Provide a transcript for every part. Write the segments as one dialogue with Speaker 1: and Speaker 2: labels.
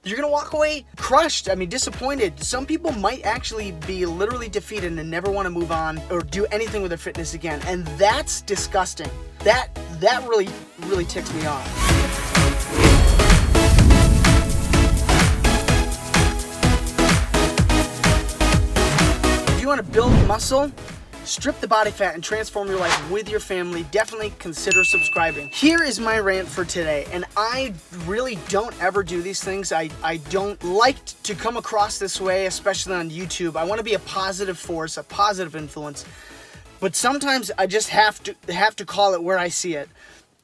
Speaker 1: You're gonna walk away crushed, disappointed. Some people might actually be literally defeated and never want to move on or do anything with their fitness again. And that's disgusting. That really, really ticks me off. If you want to build muscle, strip the body fat, and transform your life with your family, definitely consider subscribing. Here is my rant for today, and I really don't ever do these things. I don't like to come across this way, especially on YouTube. I want to be a positive force, a positive influence, but sometimes I just have to call it where I see it.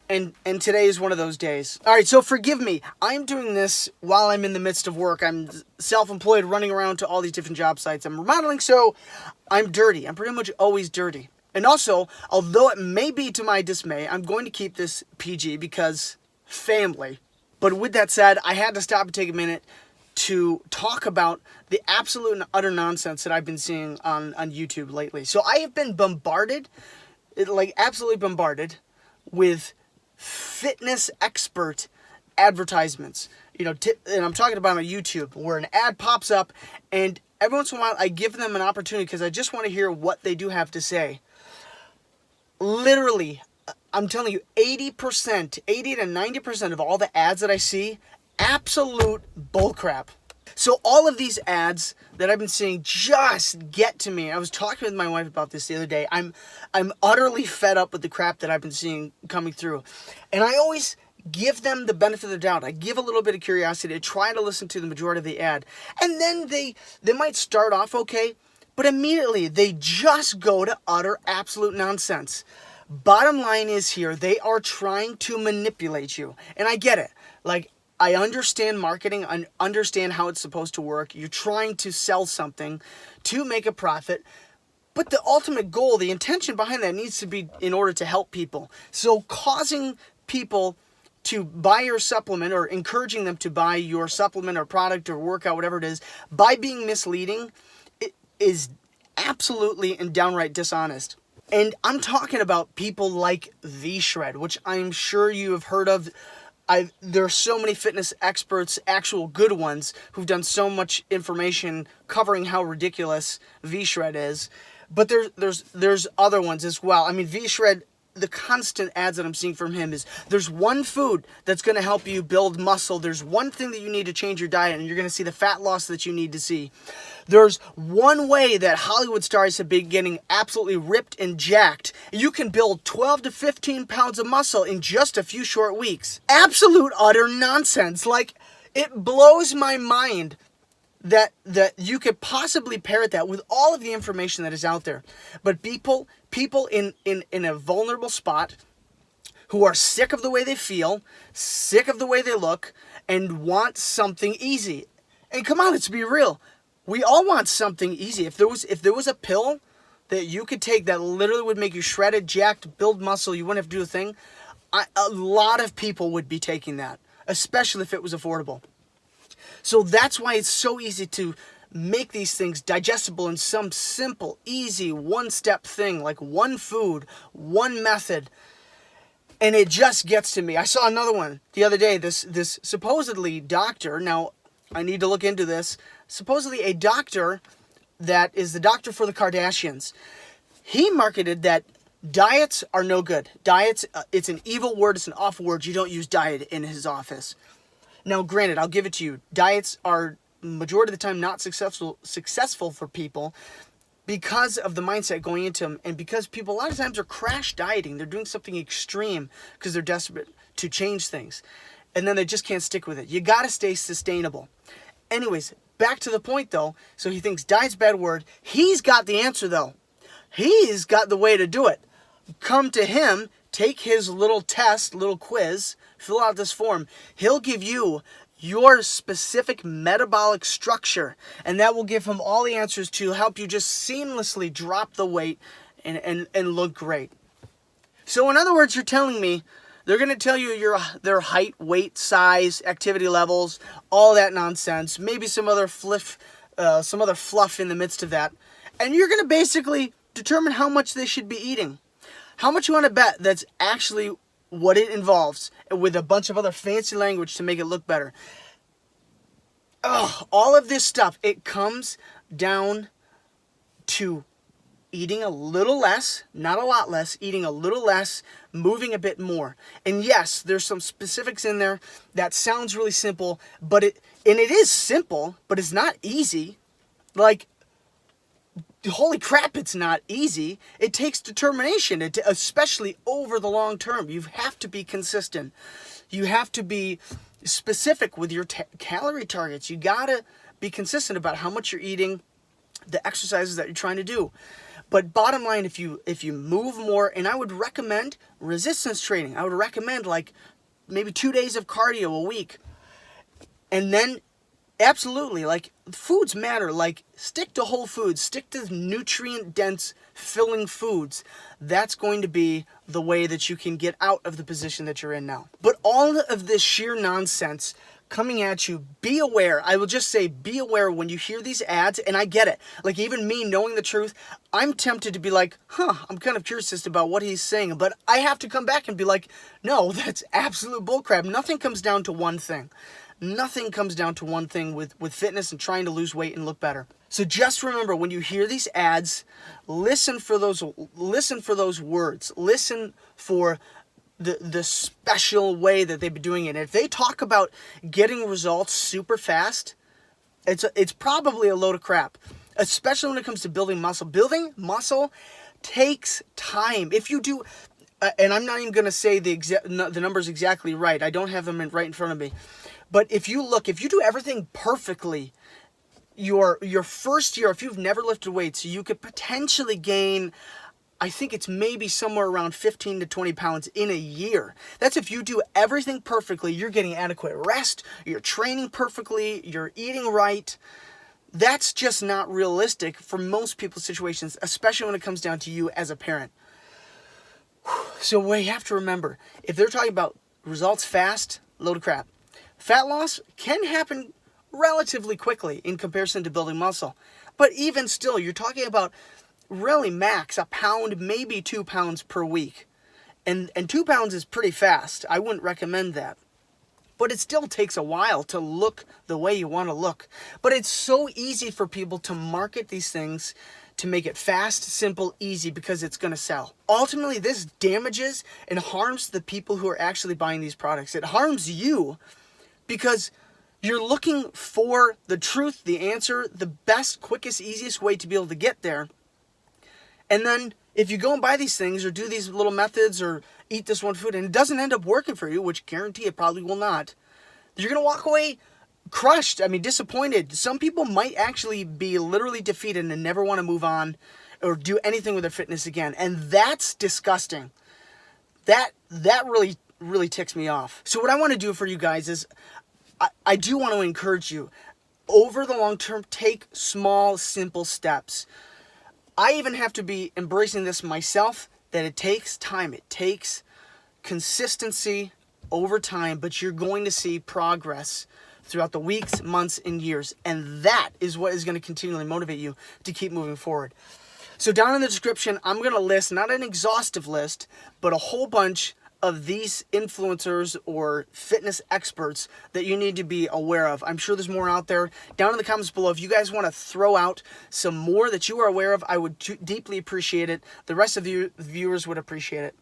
Speaker 1: And today is one of those days. All right, so forgive me. I'm doing this while I'm in the midst of work. I'm self-employed, running around to all these different job sites. I'm remodeling, so I'm dirty. I'm pretty much always dirty. And also, although it may be to my dismay, I'm going to keep this PG because family. But with that said, I had to stop and take a minute to talk about the absolute and utter nonsense that I've been seeing on YouTube lately. So I have been bombarded, absolutely bombarded, with fitness expert advertisements, and I'm talking about on YouTube, where an ad pops up, and every once in a while I give them an opportunity because I just want to hear what they do have to say. Literally, I'm telling you, 80 to 90% of all the ads that I see, absolute bullcrap. So all of these ads that I've been seeing just get to me. I was talking with my wife about this the other day. I'm utterly fed up with the crap that I've been seeing coming through. And I always give them the benefit of the doubt. I give a little bit of curiosity. I try to listen to the majority of the ad. And then they might start off okay, but immediately they just go to utter absolute nonsense. Bottom line is here, they are trying to manipulate you. And I get it. I understand marketing, I understand how it's supposed to work. You're trying to sell something to make a profit, but the ultimate goal, the intention behind that needs to be in order to help people. So causing people to buy your supplement or encouraging them to buy your supplement or product or workout, whatever it is, by being misleading, it is absolutely and downright dishonest. And I'm talking about people like VShred, which I'm sure you have heard of. There are so many fitness experts, actual good ones, who've done so much information covering how ridiculous VShred is. But there's other ones as well. VShred, the constant ads that I'm seeing from him is, there's one food that's going to help you build muscle. There's one thing that you need to change your diet, and you're going to see the fat loss that you need to see. There's one way that Hollywood stars have been getting absolutely ripped and jacked. You can build 12 to 15 pounds of muscle in just a few short weeks. Absolute utter nonsense. It blows my mind that you could possibly parrot that with all of the information that is out there. But people in a vulnerable spot who are sick of the way they feel, sick of the way they look, and want something easy. And come on, let's be real. We all want something easy. If there was a pill that you could take that literally would make you shredded, jacked, build muscle, you wouldn't have to do a thing, a lot of people would be taking that, especially if it was affordable. So that's why it's so easy to make these things digestible in some simple, easy, one-step thing, like one food, one method. And it just gets to me. I saw another one the other day, this supposedly doctor, now I need to look into this, supposedly a doctor that is the doctor for the Kardashians. He marketed that diets are no good. Diets, it's an evil word, it's an awful word. You don't use diet in his office. Now, granted, I'll give it to you. Diets are, majority of the time, not successful for people because of the mindset going into them, and because people a lot of times are crash dieting. They're doing something extreme because they're desperate to change things, and then they just can't stick with it. You got to stay sustainable. Anyways, back to the point, though. So he thinks diet's a bad word. He's got the answer, though. He's got the way to do it. Come to him, take his little test, little quiz, fill out this form. He'll give you your specific metabolic structure, and that will give him all the answers to help you just seamlessly drop the weight and look great. So in other words, you're telling me they're going to tell you their height, weight, size, activity levels, all that nonsense, maybe some other fluff in the midst of that, and you're going to basically determine how much they should be eating. How much you want to bet that's actually what it involves, with a bunch of other fancy language to make it look better. all of this stuff, it comes down to eating a little less, not a lot less, eating a little less, moving a bit more. And yes, there's some specifics in there that sounds really simple, but it is simple, but it's not easy. Like, holy crap, it's not easy. It takes determination, especially over the long term. You have to be consistent. You have to be specific with your calorie targets. You gotta be consistent about how much you're eating, the exercises that you're trying to do. But bottom line, if you move more, and I would recommend resistance training. I would recommend like maybe 2 days of cardio a week. And then absolutely, like, foods matter. Like, stick to whole foods, stick to nutrient dense filling foods. That's going to be the way that you can get out of the position that you're in now. But all of this sheer nonsense coming at you, be aware. I will just say, be aware when you hear these ads, and I get it. Like, even me knowing the truth, I'm tempted to be like, I'm kind of curious as about what he's saying, but I have to come back and be like, no, that's absolute bullcrap. Nothing comes down to one thing. Nothing comes down to one thing with fitness and trying to lose weight and look better. So just remember, when you hear these ads, listen for those words. Listen for the special way that they've been doing it. If they talk about getting results super fast, it's probably a load of crap, especially when it comes to building muscle. Building muscle takes time. If you do, and I'm not even going to say the numbers exactly right. I don't have them right in front of me. But if you do everything perfectly, your first year, if you've never lifted weights, you could potentially gain, I think it's maybe somewhere around 15 to 20 pounds in a year. That's if you do everything perfectly, you're getting adequate rest, you're training perfectly, you're eating right. That's just not realistic for most people's situations, especially when it comes down to you as a parent. So we have to remember, if they're talking about results fast, load of crap. Fat loss can happen relatively quickly in comparison to building muscle. But even still, you're talking about really max a pound, maybe 2 pounds per week. And 2 pounds is pretty fast. I wouldn't recommend that. But it still takes a while to look the way you want to look. But it's so easy for people to market these things to make it fast, simple, easy, because it's going to sell. Ultimately, this damages and harms the people who are actually buying these products. It harms you because you're looking for the truth, the answer, the best, quickest, easiest way to be able to get there. And then if you go and buy these things or do these little methods or eat this one food and it doesn't end up working for you, which guarantee it probably will not, you're going to walk away crushed, disappointed. Some people might actually be literally defeated and never want to move on or do anything with their fitness again. And that's disgusting. That really, really ticks me off. So what I want to do for you guys is I do want to encourage you, over the long term, take small, simple steps. I even have to be embracing this myself, that it takes time. It takes consistency over time, but you're going to see progress throughout the weeks, months, and years. And that is what is going to continually motivate you to keep moving forward. So down in the description, I'm going to list, not an exhaustive list, but a whole bunch of these influencers or fitness experts that you need to be aware of. I'm sure there's more out there. Down in the comments below, if you guys want to throw out some more that you are aware of, I would deeply appreciate it. The rest of you viewers would appreciate it.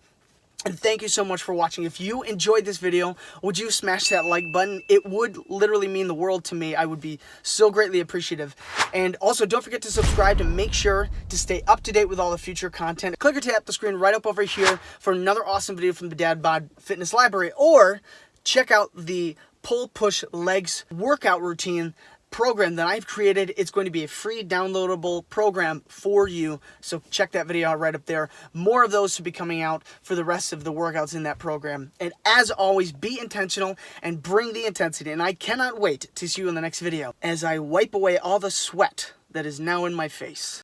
Speaker 1: And thank you so much for watching. If you enjoyed this video, would you smash that like button? It would literally mean the world to me. I would be so greatly appreciative. And also, don't forget to subscribe to make sure to stay up to date with all the future content. Click or tap the screen right up over here for another awesome video from the DadBod Fitness Library. Or check out the pull, push, legs workout routine program that I've created. It's going to be a free downloadable program for you, so check that video out right up there. More of those to be coming out for the rest of the workouts in that program. And as always, be intentional and bring the intensity, and I cannot wait to see you in the next video as I wipe away all the sweat that is now in my face.